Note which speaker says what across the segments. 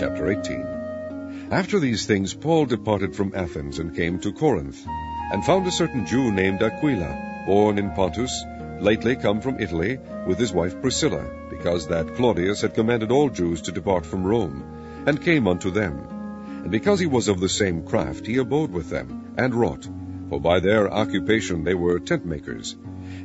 Speaker 1: Chapter 18. After these things Paul departed from Athens and came to Corinth, and found a certain Jew named Aquila, born in Pontus, lately come from Italy, with his wife Priscilla, because that Claudius had commanded all Jews to depart from Rome, and came unto them. And because he was of the same craft, he abode with them, and wrought, for by their occupation they were tent-makers.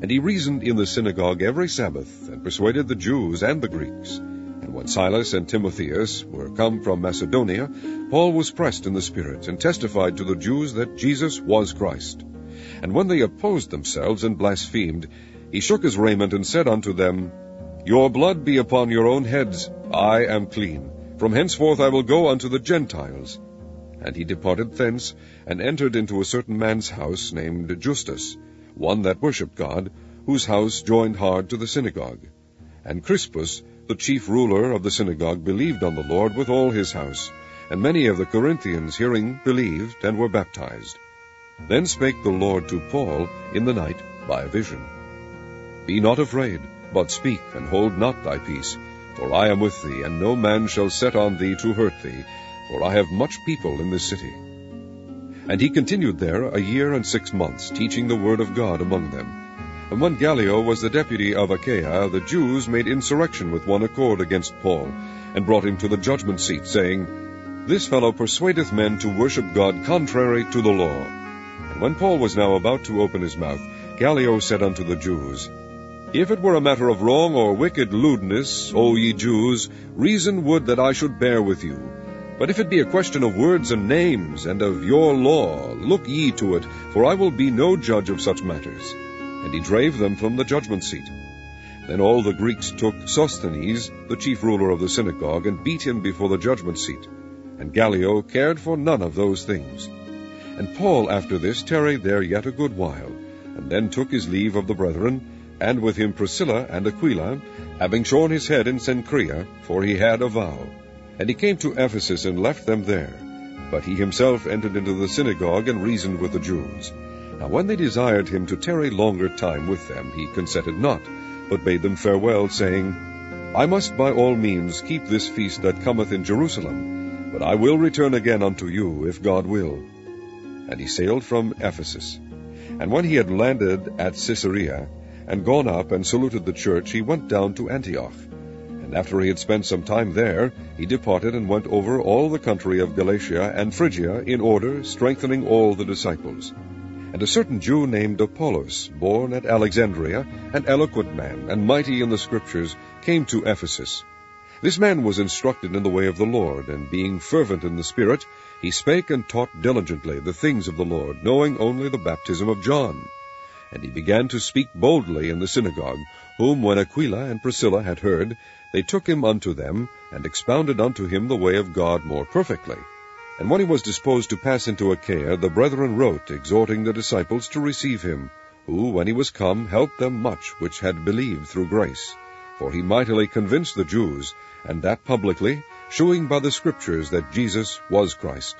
Speaker 1: And he reasoned in the synagogue every Sabbath, and persuaded the Jews and the Greeks. And when Silas and Timotheus were come from Macedonia, Paul was pressed in the Spirit, and testified to the Jews that Jesus was Christ. And when they opposed themselves and blasphemed, he shook his raiment, and said unto them, Your blood be upon your own heads, I am clean. From henceforth I will go unto the Gentiles. And he departed thence, and entered into a certain man's house, named Justus, one that worshipped God, whose house joined hard to the synagogue. And Crispus, the chief ruler of the synagogue, believed on the Lord with all his house, and many of the Corinthians hearing believed, and were baptized. Then spake the Lord to Paul in the night by a vision. Be not afraid, but speak, and hold not thy peace, for I am with thee, and no man shall set on thee to hurt thee, for I have much people in this city. And he continued there 1 year and 6 months, teaching the word of God among them. And when Gallio was the deputy of Achaia, the Jews made insurrection with one accord against Paul, and brought him to the judgment seat, saying, This fellow persuadeth men to worship God contrary to the law. And when Paul was now about to open his mouth, Gallio said unto the Jews, If it were a matter of wrong or wicked lewdness, O ye Jews, reason would that I should bear with you. But if it be a question of words and names, and of your law, look ye to it, for I will be no judge of such matters. And he drave them from the judgment seat. Then all the Greeks took Sosthenes, the chief ruler of the synagogue, and beat him before the judgment seat. And Gallio cared for none of those things. And Paul after this tarried there yet a good while, and then took his leave of the brethren, and with him Priscilla and Aquila, having shorn his head in Cenchrea, for he had a vow. And he came to Ephesus, and left them there. But he himself entered into the synagogue, and reasoned with the Jews. Now when they desired him to tarry longer time with them, he consented not, but bade them farewell, saying, I must by all means keep this feast that cometh in Jerusalem, but I will return again unto you, if God will. And he sailed from Ephesus. And when he had landed at Caesarea, and gone up and saluted the church, he went down to Antioch. And after he had spent some time there, he departed and went over all the country of Galatia and Phrygia in order, strengthening all the disciples. And a certain Jew named Apollos, born at Alexandria, an eloquent man, and mighty in the Scriptures, came to Ephesus. This man was instructed in the way of the Lord, and being fervent in the Spirit, he spake and taught diligently the things of the Lord, knowing only the baptism of John. And he began to speak boldly in the synagogue, whom when Aquila and Priscilla had heard, they took him unto them, and expounded unto him the way of God more perfectly. And when he was disposed to pass into Achaia, the brethren wrote, exhorting the disciples to receive him, who, when he was come, helped them much which had believed through grace. For he mightily convinced the Jews, and that publicly, shewing by the Scriptures that Jesus was Christ.